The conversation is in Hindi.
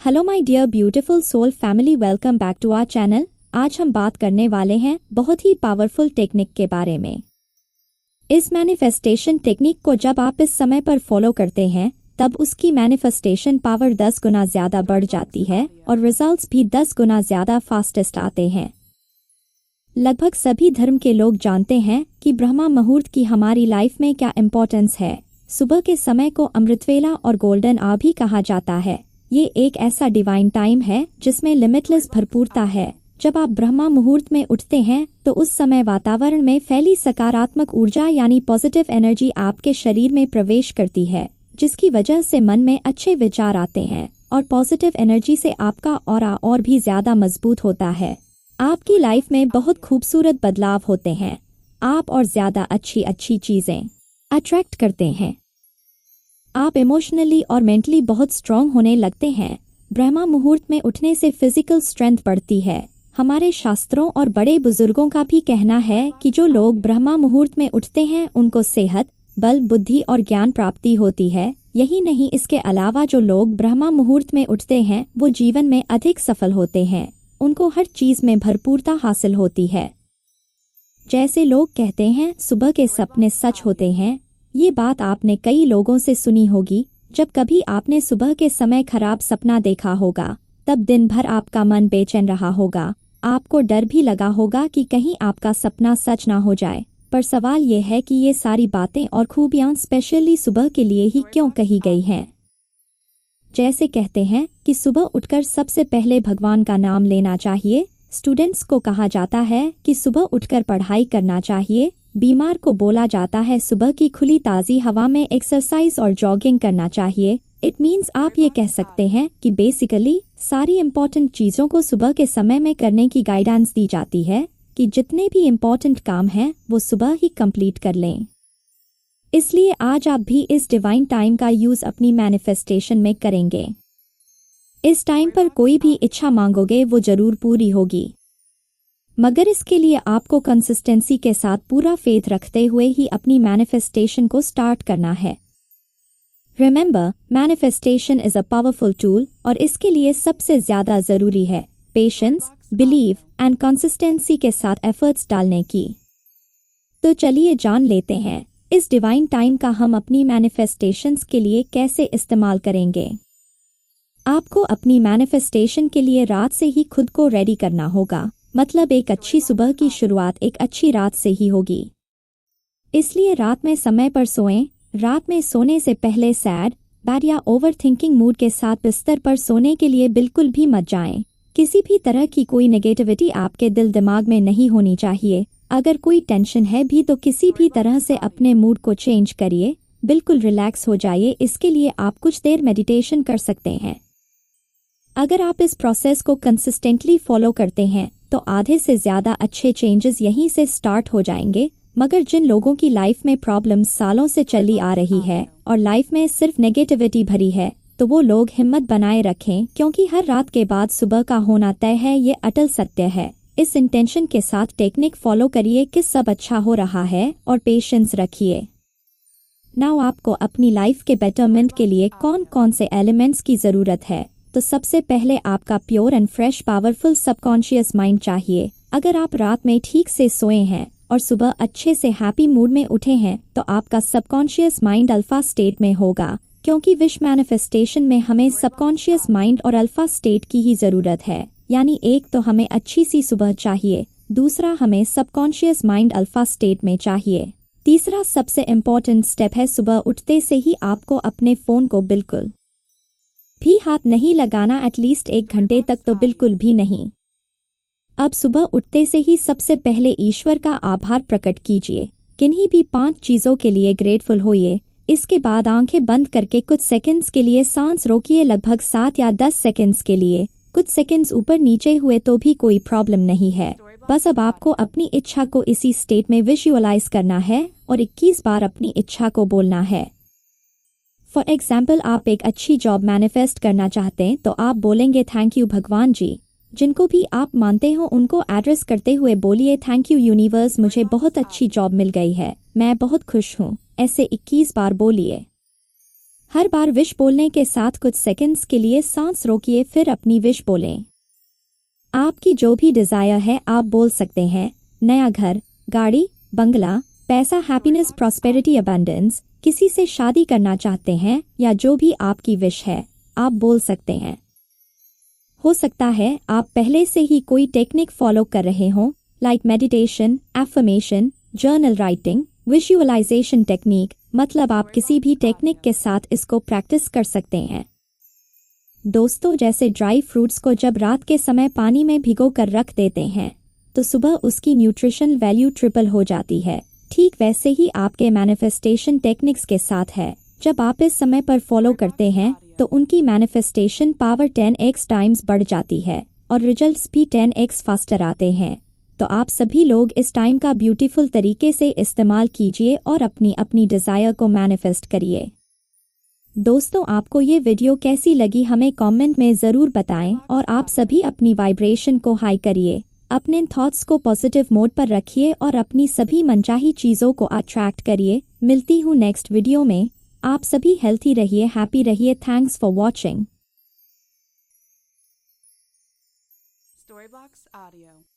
Hello my dear beautiful soul family, welcome back to our channel. आज हम बात करने वाले हैं बहुत ही पावरफुल टेक्निक के बारे में। इस मैनिफेस्टेशन टेक्निक को जब आप इस समय पर फॉलो करते हैं तब उसकी मैनिफेस्टेशन पावर 10 गुना ज़्यादा बढ़ जाती है और रिजल्ट्स भी 10 गुना ज़्यादा फास्टेस्ट आते हैं। लगभग सभी धर्म के लोग जानते हैं कि ब्रह्मा मुहूर्त की हमारी लाइफ में क्या इम्पोर्टेंस है। सुबह के समय को अमृतवेला और गोल्डन आवर भी कहा जाता है। ये एक ऐसा डिवाइन टाइम है जिसमें लिमिटलेस भरपूरता है। जब आप ब्रह्मा मुहूर्त में उठते हैं तो उस समय वातावरण में फैली सकारात्मक ऊर्जा यानी पॉजिटिव एनर्जी आपके शरीर में प्रवेश करती है, जिसकी वजह से मन में अच्छे विचार आते हैं और पॉजिटिव एनर्जी से आपका ऑरा और भी ज़्यादा मजबूत होता है। आपकी लाइफ में बहुत खूबसूरत बदलाव होते हैं। आप और ज़्यादा अच्छी चीज़ें अट्रैक्ट करते हैं। आप इमोशनली और मेंटली बहुत स्ट्रॉन्ग होने लगते हैं। ब्रह्मा मुहूर्त में उठने से फिजिकल स्ट्रेंथ बढ़ती है। हमारे शास्त्रों और बड़े बुजुर्गों का भी कहना है कि जो लोग ब्रह्मा मुहूर्त में उठते हैं उनको सेहत, बल, बुद्धि और ज्ञान प्राप्ति होती है। यही नहीं, इसके अलावा जो लोग ब्रह्मा मुहूर्त में उठते हैं वो जीवन में अधिक सफल होते हैं। उनको हर चीज़ में भरपूरता हासिल होती है। जैसे लोग कहते हैं सुबह के सपने सच होते हैं। ये बात आपने कई लोगों से सुनी होगी। जब कभी आपने सुबह के समय खराब सपना देखा होगा तब दिन भर आपका मन बेचैन रहा होगा। आपको डर भी लगा होगा कि कहीं आपका सपना सच ना हो जाए। पर सवाल ये है कि ये सारी बातें और खूबियाँ स्पेशली सुबह के लिए ही क्यों कही गई हैं। जैसे कहते हैं कि सुबह उठकर सबसे पहले भगवान का नाम लेना चाहिए। स्टूडेंट्स को कहा जाता है कि सुबह उठकर पढ़ाई करना चाहिए। बीमार को बोला जाता है सुबह की खुली ताज़ी हवा में एक्सरसाइज और जॉगिंग करना चाहिए। इट मीन्स आप ये कह सकते हैं कि बेसिकली सारी इम्पोर्टेंट चीज़ों को सुबह के समय में करने की गाइडेंस दी जाती है कि जितने भी इम्पोर्टेंट काम हैं वो सुबह ही कंप्लीट कर लें। इसलिए आज आप भी इस डिवाइन टाइम का यूज़ अपनी मैनिफेस्टेशन में करेंगे। इस टाइम पर कोई भी इच्छा मांगोगे वो ज़रूर पूरी होगी, मगर इसके लिए आपको कंसिस्टेंसी के साथ पूरा फेथ रखते हुए ही अपनी मैनिफेस्टेशन को स्टार्ट करना है। Remember, manifestation is a powerful tool और इसके लिए सबसे ज़्यादा ज़रूरी है पेशेंस, बिलीव एंड कंसिस्टेंसी के साथ एफर्ट्स डालने की। तो चलिए जान लेते हैं इस डिवाइन टाइम का हम अपनी मैनिफेस्टेशंस के लिए कैसे इस्तेमाल करेंगे। आपको अपनी मैनिफेस्टेशन के लिए रात से ही खुद को रेडी करना होगा। मतलब एक अच्छी सुबह की शुरुआत एक अच्छी रात से ही होगी। इसलिए रात में समय पर सोएं। रात में सोने से पहले सैड, बैड या ओवर थिंकिंग मूड के साथ बिस्तर पर सोने के लिए बिल्कुल भी मत जाएं। किसी भी तरह की कोई नेगेटिविटी आपके दिल दिमाग में नहीं होनी चाहिए। अगर कोई टेंशन है भी तो किसी भी तरह से अपने मूड को चेंज करिए। बिल्कुल रिलैक्स हो जाइए। इसके लिए आप कुछ देर मेडिटेशन कर सकते हैं। अगर आप इस प्रोसेस को कंसिस्टेंटली फॉलो करते हैं तो आधे से ज़्यादा अच्छे चेंजेस यहीं से स्टार्ट हो जाएंगे। मगर जिन लोगों की लाइफ में प्रॉब्लम्स सालों से चली आ रही है और लाइफ में सिर्फ नेगेटिविटी भरी है तो वो लोग हिम्मत बनाए रखें, क्योंकि हर रात के बाद सुबह का होना तय है। ये अटल सत्य है। इस इंटेंशन के साथ टेक्निक फॉलो करिए कि सब अच्छा हो रहा है और पेशेंस रखिए। नाउ आपको अपनी लाइफ के बेटरमेंट के लिए कौन कौन से एलिमेंट्स की ज़रूरत है। तो सबसे पहले आपका pure and fresh powerful subconscious mind चाहिए। अगर आप रात में ठीक से सोए हैं और सुबह अच्छे से हैप्पी मूड में उठे हैं तो आपका सबकॉन्शियस माइंड अल्फा स्टेट में होगा, क्योंकि विश मैनिफेस्टेशन में हमें सबकॉन्शियस माइंड और अल्फा स्टेट की ही ज़रूरत है। यानी एक तो हमें अच्छी सी सुबह चाहिए, दूसरा हमें सबकॉन्शियस माइंड अल्फा स्टेट में चाहिए। तीसरा सबसे इम्पॉर्टेंट स्टेप है सुबह उठते से ही आपको अपने फ़ोन को बिल्कुल भी हाथ नहीं लगाना। एटलीस्ट 1 घंटे तक तो बिल्कुल भी नहीं। अब सुबह उठते से ही सबसे पहले ईश्वर का आभार प्रकट कीजिए। किन्हीं भी 5 चीज़ों के लिए ग्रेटफुल होइए। इसके बाद आंखें बंद करके कुछ सेकंड्स के लिए सांस रोकिए, लगभग 7 या 10 सेकंड्स के लिए। कुछ सेकंड्स ऊपर नीचे हुए तो भी कोई प्रॉब्लम नहीं है। बस अब आपको अपनी इच्छा को इसी स्टेट में विजुअलाइज करना है और 21 बार अपनी इच्छा को बोलना है। फॉर एग्जाम्पल, आप एक अच्छी जॉब मैनिफेस्ट करना चाहते हैं तो आप बोलेंगे थैंक यू भगवान जी। जिनको भी आप मानते हो उनको एड्रेस करते हुए बोलिए थैंक यू यूनिवर्स, मुझे बहुत अच्छी जॉब मिल गई है, मैं बहुत खुश हूँ। ऐसे 21 बार बोलिए। हर बार विश बोलने के साथ कुछ सेकंड्स के लिए सांस रोकिए, फिर अपनी विश बोलें। आपकी जो भी डिज़ायर है आप बोल सकते हैं। नया घर, गाड़ी, बंगला, पैसा, हैप्पीनेस, प्रॉस्पेरिटी, अबंडेंस, किसी से शादी करना चाहते हैं या जो भी आपकी विश है आप बोल सकते हैं। हो सकता है आप पहले से ही कोई टेक्निक फॉलो कर रहे हों, like meditation, affirmation, journal writing, visualization technique, मतलब आप किसी भी टेक्निक के साथ इसको प्रैक्टिस कर सकते हैं। दोस्तों, जैसे ड्राई फ्रूट्स को जब रात के समय पानी में भिगो कर रख देते हैं तो सुबह उसकी न्यूट्रिशन वैल्यू ट्रिपल हो जाती है, ठीक वैसे ही आपके मैनिफेस्टेशन टेक्निक्स के साथ है। जब आप इस समय पर फॉलो करते हैं तो उनकी मैनिफेस्टेशन पावर 10x टाइम्स बढ़ जाती है और रिजल्ट्स भी 10x फास्टर आते हैं। तो आप सभी लोग इस टाइम का ब्यूटीफुल तरीके से इस्तेमाल कीजिए और अपनी अपनी डिज़ायर को मैनिफेस्ट करिए। दोस्तों, आपको ये वीडियो कैसी लगी हमें कमेंट में ज़रूर बताएं और आप सभी अपनी वाइब्रेशन को हाई करिए, अपने थॉट्स को पॉजिटिव मोड पर रखिए और अपनी सभी मनचाही चीज़ों को अट्रैक्ट करिए। मिलती हूँ नेक्स्ट वीडियो में। आप सभी हेल्थी रहिए, हैप्पी रहिए। Thanks for watching. Storyblocks Audio.